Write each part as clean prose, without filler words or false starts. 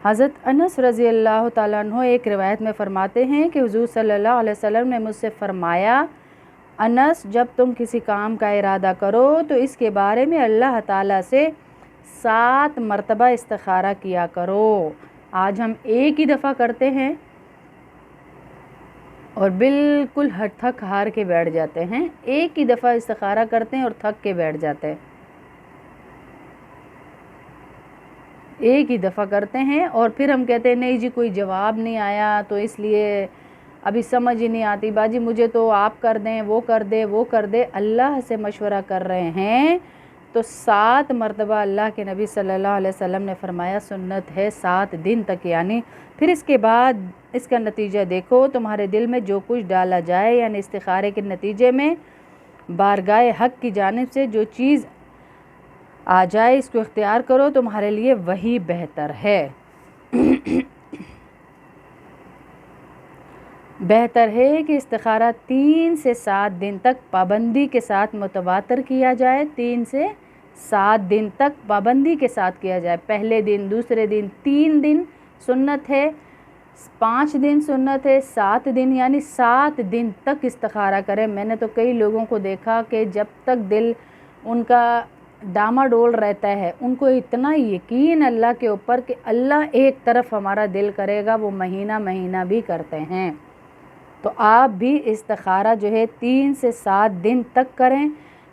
حضرت انس رضی اللہ تعالیٰ عنہ ایک روایت میں فرماتے ہیں کہ حضور صلی اللہ علیہ وسلم نے مجھ سے فرمایا، انس جب تم کسی کام کا ارادہ کرو تو اس کے بارے میں اللہ تعالیٰ سے 7 مرتبہ استخارہ کیا کرو۔ آج ہم ایک ہی دفعہ کرتے ہیں اور بالکل تھک ہار کے بیٹھ جاتے ہیں، ایک ہی دفعہ استخارہ کرتے ہیں اور تھک کے بیٹھ جاتے ہیں، ایک ہی دفعہ کرتے ہیں اور پھر ہم کہتے ہیں نہیں جی کوئی جواب نہیں آیا تو اس لیے ابھی سمجھ ہی نہیں آتی، باجی مجھے تو آپ کر دیں، وہ کر دے، وہ کر دے۔ اللہ سے مشورہ کر رہے ہیں تو 7 مرتبہ اللہ کے نبی صلی اللہ علیہ وسلم نے فرمایا سنت ہے 7 دن تک، یعنی پھر اس کے بعد اس کا نتیجہ دیکھو، تمہارے دل میں جو کچھ ڈالا جائے یعنی استخارے کے نتیجے میں بارگاہ حق کی جانب سے جو چیز آ جائے اس کو اختیار کرو، تمہارے لیے وہی بہتر ہے۔ بہتر ہے کہ استخارہ 3 سے 7 دن تک پابندی کے ساتھ متواتر کیا جائے، 3 سے 7 دن تک پابندی کے ساتھ کیا جائے، پہلے دن، دوسرے دن، 3 دن سنت ہے، 5 دن سنت ہے، 7 دن یعنی 7 دن تک استخارہ کریں۔ میں نے تو کئی لوگوں کو دیکھا کہ جب تک دل ان کا ڈاما ڈول رہتا ہے، ان کو اتنا یقین اللہ کے اوپر کہ اللہ ایک طرف ہمارا دل کرے گا، وہ مہینہ مہینہ بھی کرتے ہیں۔ تو آپ بھی استخارہ جو ہے 3 سے 7 دن تک کریں،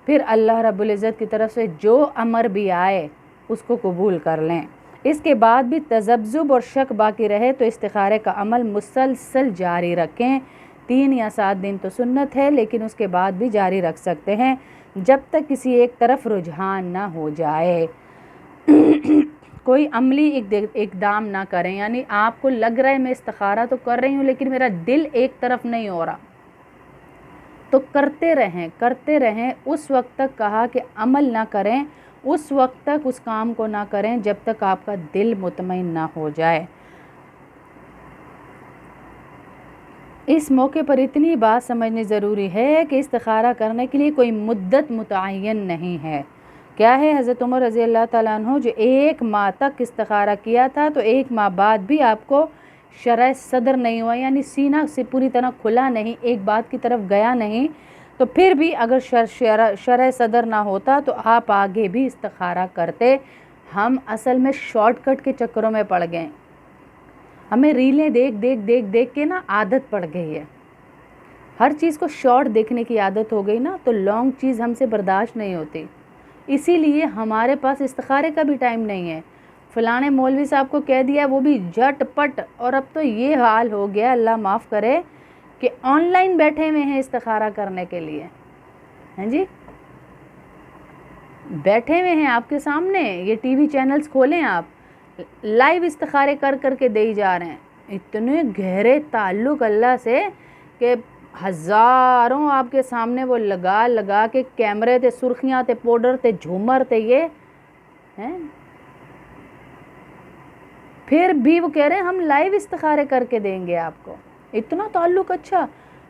پھر اللہ رب العزت کی طرف سے جو امر بھی آئے اس کو قبول کر لیں۔ اس کے بعد بھی تذبذب اور شک باقی رہے تو استخارے کا عمل مسلسل جاری رکھیں، 3 یا 7 دن تو سنت ہے لیکن اس کے بعد بھی جاری رکھ سکتے ہیں جب تک کسی ایک طرف رجحان نہ ہو جائے۔ کوئی عملی اقدام نہ کریں، یعنی آپ کو لگ رہا ہے میں استخارہ تو کر رہی ہوں لیکن میرا دل ایک طرف نہیں ہو رہا، تو کرتے رہیں۔ اس وقت تک کہا کہ عمل نہ کریں، اس وقت تک اس کام کو نہ کریں جب تک آپ کا دل مطمئن نہ ہو جائے۔ اس موقع پر اتنی بات سمجھنی ضروری ہے کہ استخارہ کرنے کے لیے کوئی مدت متعین نہیں ہے۔ کیا ہے، حضرت عمر رضی اللہ تعالیٰ عنہ جو 1 ماہ تک استخارہ کیا تھا تو 1 ماہ بعد بھی آپ کو شرح صدر نہیں ہوا، یعنی سینہ سے پوری طرح کھلا نہیں، ایک بات کی طرف گیا نہیں، تو پھر بھی اگر شرح صدر نہ ہوتا تو آپ آگے بھی استخارہ کرتے۔ ہم اصل میں شارٹ کٹ کے چکروں میں پڑ گئے، ہمیں ریلیں دیکھ کے نا عادت پڑ گئی ہے، ہر چیز کو شارٹ دیکھنے کی عادت ہو گئی نا، تو لانگ چیز ہم سے برداشت نہیں ہوتی، اسی لیے ہمارے پاس استخارے کا بھی ٹائم نہیں ہے۔ فلانے مولوی صاحب کو کہہ دیا وہ بھی جھٹ پٹ، اور اب تو یہ حال ہو گیا اللہ معاف کرے کہ آن لائن بیٹھے ہوئے ہیں استخارہ کرنے کے لیے، ہیں جی بیٹھے ہوئے ہیں آپ کے سامنے، یہ ٹی وی چینلز کھولیں آپ، لائیو استخارے کر کے دے جا رہے ہیں، اتنے گہرے تعلق اللہ سے کہ ہزاروں آپ کے سامنے وہ لگا کے کیمرے تے، سرخیاں تے، پاؤڈر تے، جھومر تے، یہ ہیں، پھر بھی وہ کہہ رہے ہیں ہم لائیو استخارے کر کے دیں گے آپ کو۔ اتنا تعلق اچھا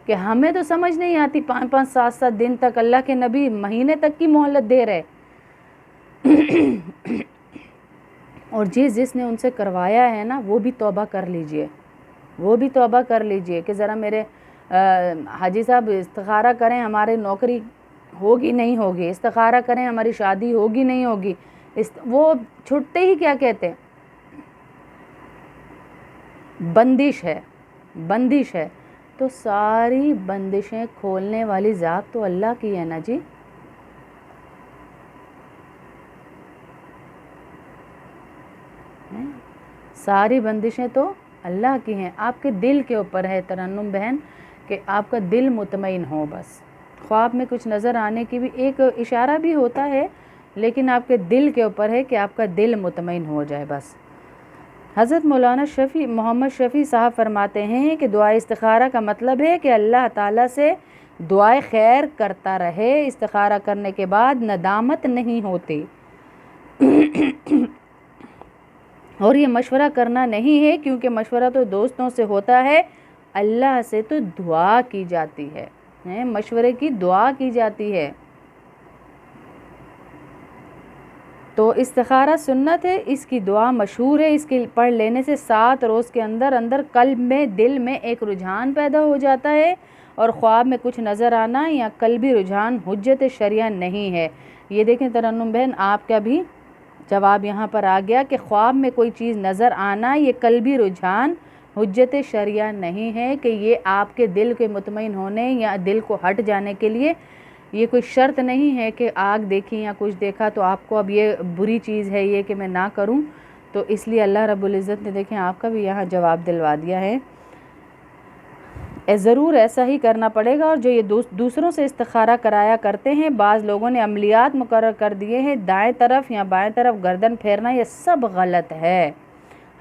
کہ ہمیں تو سمجھ نہیں آتی، 5 7 دن تک، اللہ کے نبی مہینے تک کی مہلت دے رہے۔ اور جس نے ان سے کروایا ہے نا وہ بھی توبہ کر لیجئے کہ ذرا میرے حاجی صاحب استخارہ کریں ہمارے نوکری ہوگی نہیں ہوگی، استخارہ کریں ہماری شادی ہوگی نہیں ہوگی، وہ چھٹتے ہی کیا کہتے ہیں، بندش ہے، تو ساری بندشیں کھولنے والی ذات تو اللہ کی ہے نا جی۔ ساری بندشیں تو اللہ کی ہیں، آپ کے دل کے اوپر ہے ترنم بہن کہ آپ کا دل مطمئن ہو، بس خواب میں کچھ نظر آنے کی بھی ایک اشارہ بھی ہوتا ہے لیکن آپ کے دل کے اوپر ہے کہ آپ کا دل مطمئن ہو جائے بس۔ حضرت مولانا محمد شفیع صاحب فرماتے ہیں کہ دعائے استخارہ کا مطلب ہے کہ اللہ تعالیٰ سے دعائے خیر کرتا رہے، استخارہ کرنے کے بعد ندامت نہیں ہوتی، اور یہ مشورہ کرنا نہیں ہے کیونکہ مشورہ تو دوستوں سے ہوتا ہے، اللہ سے تو دعا کی جاتی ہے، مشورے کی دعا کی جاتی ہے۔ تو استخارہ سنت ہے، اس کی دعا مشہور ہے، اس کی پڑھ لینے سے 7 روز کے اندر اندر قلب میں دل میں ایک رجحان پیدا ہو جاتا ہے، اور خواب میں کچھ نظر آنا یا قلبی رجحان حجت شرعیہ نہیں ہے۔ یہ دیکھیں ترنم بہن، آپ کا بھی جواب یہاں پر آ گیا کہ خواب میں کوئی چیز نظر آنا یہ قلبی رجحان حجت شرعیہ نہیں ہے، کہ یہ آپ کے دل کے مطمئن ہونے یا دل کو ہٹ جانے کے لیے یہ کوئی شرط نہیں ہے کہ آگ دیکھی یا کچھ دیکھا تو آپ کو اب یہ بری چیز ہے یہ کہ میں نہ کروں۔ تو اس لیے اللہ رب العزت نے دیکھیں آپ کا بھی یہاں جواب دلوا دیا ہے، ضرور ایسا ہی کرنا پڑے گا۔ اور جو یہ دوسروں سے استخارہ کرایا کرتے ہیں، بعض لوگوں نے عملیات مقرر کر دیے ہیں، دائیں طرف یا بائیں طرف گردن پھیرنا، یہ سب غلط ہے۔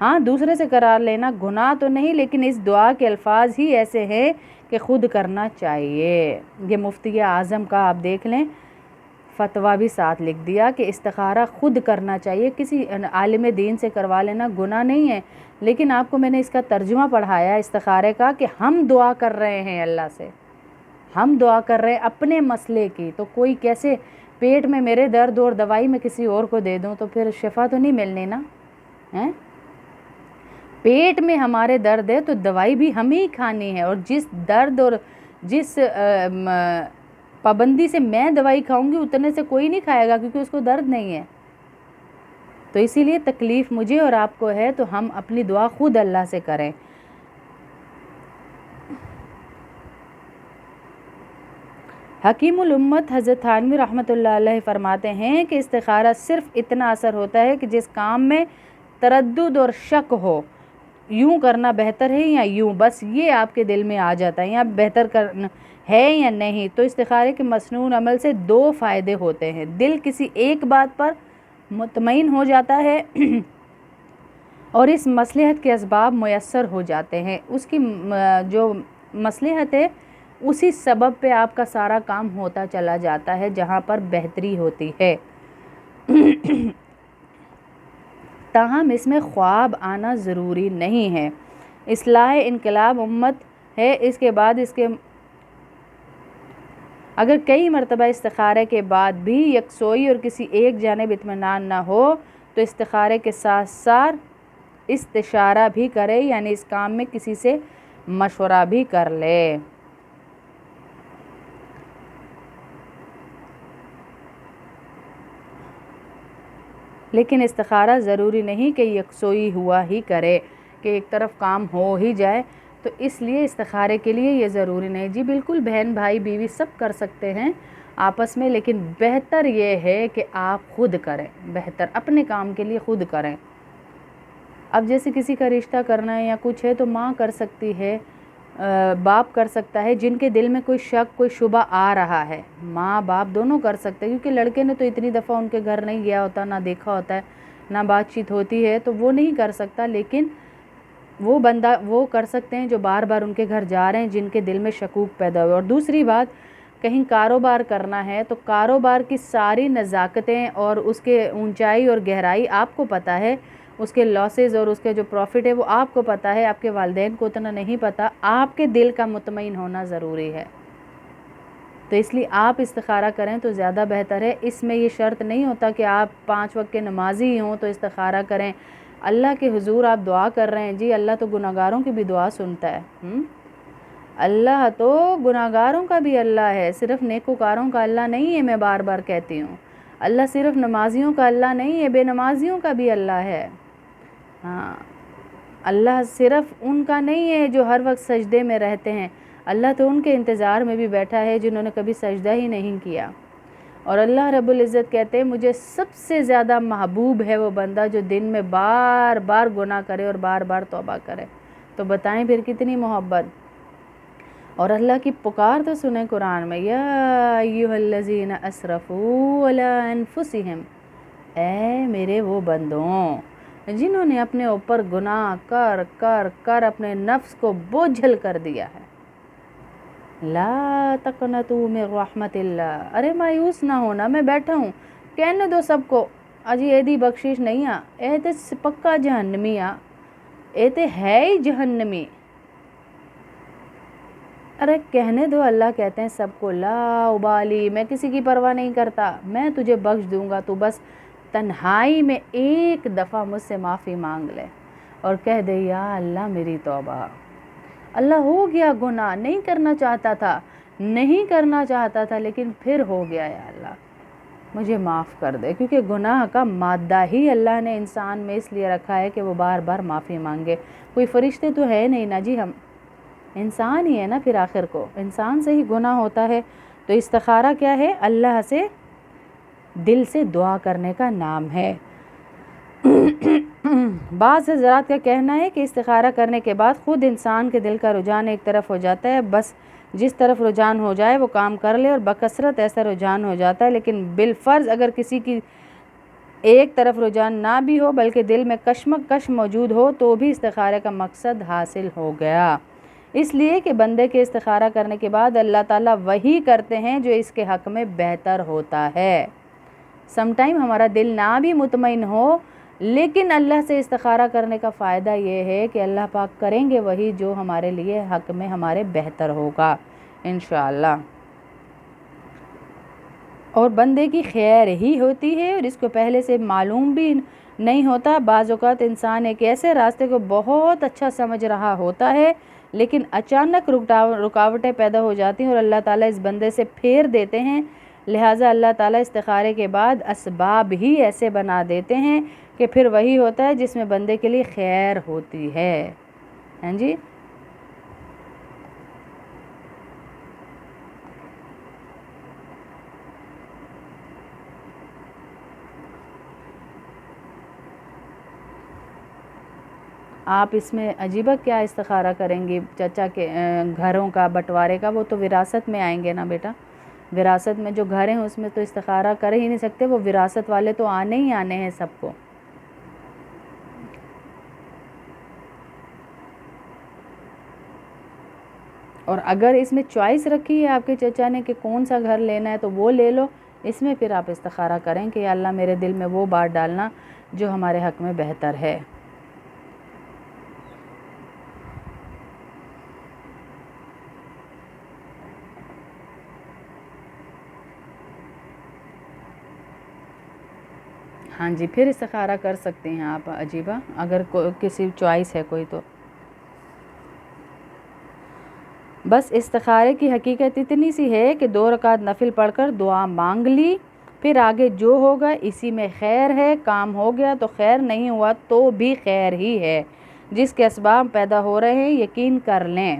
ہاں دوسرے سے قرار لینا گناہ تو نہیں، لیکن اس دعا کے الفاظ ہی ایسے ہیں کہ خود کرنا چاہیے۔ یہ مفتی اعظم کا آپ دیکھ لیں فتویٰ بھی ساتھ لکھ دیا کہ استخارہ خود کرنا چاہیے، کسی عالم دین سے کروا لینا گناہ نہیں ہے۔ لیکن آپ کو میں نے اس کا ترجمہ پڑھایا استخارے کا کہ ہم دعا کر رہے ہیں اللہ سے، ہم دعا کر رہے ہیں اپنے مسئلے کی، تو کوئی کیسے پیٹ میں میرے درد اور دوائی میں کسی اور کو دے دوں تو پھر شفا تو نہیں ملنی نا، پیٹ میں ہمارے درد ہے تو دوائی بھی ہمیں ہی کھانی ہے، اور جس درد اور جس پابندی سے میں دوائی کھاؤں گی اتنے سے کوئی نہیں کھائے گا کیونکہ اس کو درد نہیں ہے۔ تو اسی لیے تکلیف مجھے اور آپ کو ہے تو ہم اپنی دعا خود اللہ سے کریں۔ حکیم الامت حضرت تھانوی رحمۃ اللہ علیہ فرماتے ہیں کہ استخارہ صرف اتنا اثر ہوتا ہے کہ جس کام میں تردد اور شک ہو، یوں کرنا بہتر ہے یا یوں، بس یہ آپ کے دل میں آ جاتا ہے یا بہتر کرنا ہے یا نہیں، تو استخارے کے مسنون عمل سے 2 فائدے ہوتے ہیں۔ دل کسی ایک بات پر مطمئن ہو جاتا ہے اور اس مصلحت کے اسباب میسر ہو جاتے ہیں، اس کی جو مصلحت ہے اسی سبب پہ آپ کا سارا کام ہوتا چلا جاتا ہے جہاں پر بہتری ہوتی ہے۔ تاہم اس میں خواب آنا ضروری نہیں ہے۔ اصلاح انقلاب امت ہے، اس کے بعد اگر کئی مرتبہ استخارے کے بعد بھی یکسوئی اور کسی ایک جانب اطمینان نہ ہو تو استخارے کے ساتھ ساتھ استشارہ بھی کرے، یعنی اس کام میں کسی سے مشورہ بھی کر لے۔ لیکن استخارہ ضروری نہیں کہ یکسوئی ہوا ہی کرے، کہ ایک طرف کام ہو ہی جائے، تو اس لیے استخارے کے لیے یہ ضروری نہیں۔ جی بالکل، بہن بھائی بیوی سب کر سکتے ہیں آپس میں، لیکن بہتر یہ ہے کہ آپ خود کریں، بہتر اپنے کام کے لیے خود کریں۔ اب جیسے کسی کا رشتہ کرنا ہے یا کچھ ہے تو ماں کر سکتی ہے، باپ کر سکتا ہے، جن کے دل میں کوئی شک کوئی شبہ آ رہا ہے، ماں باپ دونوں کر سکتے ہیں، کیونکہ لڑکے نے تو اتنی دفعہ ان کے گھر نہیں گیا ہوتا، نہ دیکھا ہوتا ہے، نہ بات چیت ہوتی ہے، تو وہ نہیں کر سکتا، لیکن وہ بندہ وہ کر سکتے ہیں جو بار بار ان کے گھر جا رہے ہیں، جن کے دل میں شکوک پیدا ہوئے۔ اور دوسری بات، کہیں کاروبار کرنا ہے تو کاروبار کی ساری نزاکتیں اور اس کے اونچائی اور گہرائی آپ کو پتہ ہے، اس کے لاسز اور اس کے جو پروفٹ ہے وہ آپ کو پتہ ہے، آپ کے والدین کو اتنا نہیں پتہ، آپ کے دل کا مطمئن ہونا ضروری ہے۔ تو اس لیے آپ استخارہ کریں تو زیادہ بہتر ہے۔ اس میں یہ شرط نہیں ہوتا کہ آپ 5 وقت کے نمازی ہی ہوں تو استخارہ کریں۔ اللہ کے حضور آپ دعا کر رہے ہیں، جی اللہ تو گناہگاروں کی بھی دعا سنتا ہے، اللہ تو گناہگاروں کا بھی اللہ ہے، صرف نیکوکاروں کا اللہ نہیں ہے۔ میں بار بار کہتی ہوں، اللہ صرف نمازیوں کا اللہ نہیں ہے، بے نمازیوں کا بھی اللہ ہے۔ ہاں، اللہ صرف ان کا نہیں ہے جو ہر وقت سجدے میں رہتے ہیں، اللہ تو ان کے انتظار میں بھی بیٹھا ہے جنہوں نے کبھی سجدہ ہی نہیں کیا۔ اور اللہ رب العزت کہتے ہیں مجھے سب سے زیادہ محبوب ہے وہ بندہ جو دن میں بار بار گناہ کرے اور بار بار توبہ کرے۔ تو بتائیں پھر کتنی محبت۔ اور اللہ کی پکار تو سنیں قرآن میں، یا ایھا الذین اسرفوا علی انفسہم، اے میرے وہ بندوں جنہوں نے اپنے اوپر گناہ کر کر کر اپنے نفس کو بوجھل کر دیا ہے، لا تقنطوا من رحمت اللہ، ارے مایوس نہ ہونا، میں بیٹھا ہوں، کہنے دو سب کو اجی ایدی بخشش نہیں آ، اے تے پکا جہنمی آ، اے تے ہے ہی جہنمی، ارے کہنے دو۔ اللہ کہتے ہیں سب کو لا ابالی، میں کسی کی پرواہ نہیں کرتا، میں تجھے بخش دوں گا، تو بس تنہائی میں ایک دفعہ مجھ سے معافی مانگ لے اور کہہ دے یا اللہ میری توبہ، اللہ ہو گیا گناہ، نہیں کرنا چاہتا تھا لیکن پھر ہو گیا، یا اللہ مجھے معاف کر دے، کیونکہ گناہ کا مادہ ہی اللہ نے انسان میں اس لیے رکھا ہے کہ وہ بار بار معافی مانگے۔ کوئی فرشتے تو ہے نہیں نا جی، ہم انسان ہی ہے نا، پھر آخر کو انسان سے ہی گناہ ہوتا ہے۔ تو استخارہ کیا ہے؟ اللہ سے دل سے دعا کرنے کا نام ہے۔ بعض حضرات کا کہنا ہے کہ استخارہ کرنے کے بعد خود انسان کے دل کا رجحان ایک طرف ہو جاتا ہے، بس جس طرف رجحان ہو جائے وہ کام کر لے، اور بکثرت ایسا رجحان ہو جاتا ہے۔ لیکن بالفرض اگر کسی کی ایک طرف رجحان نہ بھی ہو بلکہ دل میں کشمکش موجود ہو تو بھی استخارہ کا مقصد حاصل ہو گیا، اس لیے کہ بندے کے استخارہ کرنے کے بعد اللہ تعالیٰ وہی کرتے ہیں جو اس کے حق میں بہتر ہوتا ہے۔ سم ٹائم ہمارا دل نہ بھی مطمئن ہو، لیکن اللہ سے استخارہ کرنے کا فائدہ یہ ہے کہ اللہ پاک کریں گے وہی جو ہمارے لیے حق میں ہمارے بہتر ہوگا انشاءاللہ، اور بندے کی خیر ہی ہوتی ہے، اور اس کو پہلے سے معلوم بھی نہیں ہوتا۔ بعض اوقات انسان ایک ایسے راستے کو بہت اچھا سمجھ رہا ہوتا ہے لیکن اچانک رکاوٹیں پیدا ہو جاتی ہیں اور اللہ تعالیٰ اس بندے سے پھیر دیتے ہیں، لہٰذا اللہ تعالیٰ استخارے کے بعد اسباب ہی ایسے بنا دیتے ہیں کہ پھر وہی ہوتا ہے جس میں بندے کے لیے خیر ہوتی ہے۔ ہاں جی، آپ اس میں عجیبہ کیا استخارہ کریں گی؟ چچا کے گھروں کا بٹوارے کا، وہ تو وراثت میں آئیں گے نا بیٹا، وراثت میں جو گھر ہیں اس میں تو استخارہ کر ہی نہیں سکتے، وہ وراثت والے تو آنے ہی آنے ہیں سب کو۔ اور اگر اس میں چوائس رکھی ہے آپ کے چچا نے کہ کون سا گھر لینا ہے تو وہ لے لو، اس میں پھر آپ استخارہ کریں کہ یا اللہ میرے دل میں وہ بات ڈالنا جو ہمارے حق میں بہتر ہے۔ ہاں جی، پھر استخارہ کر سکتے ہیں آپ عجیبہ، اگر کسی چوائس ہے کوئی تو۔ بس استخارے کی حقیقت اتنی سی ہے کہ 2 رکعت نفل پڑھ کر دعا مانگ لی، پھر آگے جو ہوگا اسی میں خیر ہے، کام ہو گیا تو خیر، نہیں ہوا تو بھی خیر ہی ہے۔ جس کے اسباب پیدا ہو رہے ہیں یقین کر لیں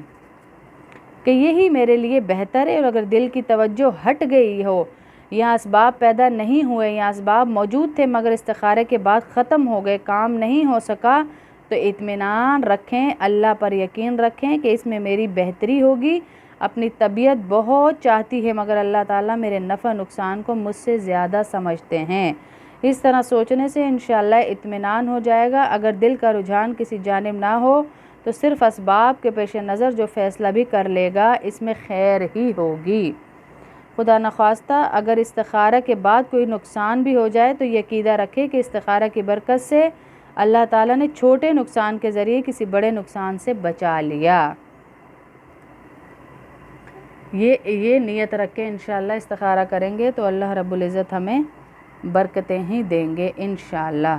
کہ یہی میرے لیے بہتر ہے، اور اگر دل کی توجہ ہٹ گئی ہو، یا اسباب پیدا نہیں ہوئے یا اسباب موجود تھے مگر استخارے کے بعد ختم ہو گئے، کام نہیں ہو سکا، تو اطمینان رکھیں، اللہ پر یقین رکھیں کہ اس میں میری بہتری ہوگی۔ اپنی طبیعت بہت چاہتی ہے مگر اللہ تعالیٰ میرے نفع نقصان کو مجھ سے زیادہ سمجھتے ہیں۔ اس طرح سوچنے سے انشاءاللہ اطمینان ہو جائے گا۔ اگر دل کا رجحان کسی جانب نہ ہو تو صرف اسباب کے پیش نظر جو فیصلہ بھی کر لے گا اس میں خیر ہی ہوگی۔ خدا نخواستہ اگر استخارہ کے بعد کوئی نقصان بھی ہو جائے تو یہ عقیدہ رکھے کہ استخارہ کی برکت سے اللہ تعالیٰ نے چھوٹے نقصان کے ذریعے کسی بڑے نقصان سے بچا لیا۔ یہ نیت رکھ کے انشاءاللہ استخارہ کریں گے تو اللہ رب العزت ہمیں برکتیں ہی دیں گے انشاءاللہ۔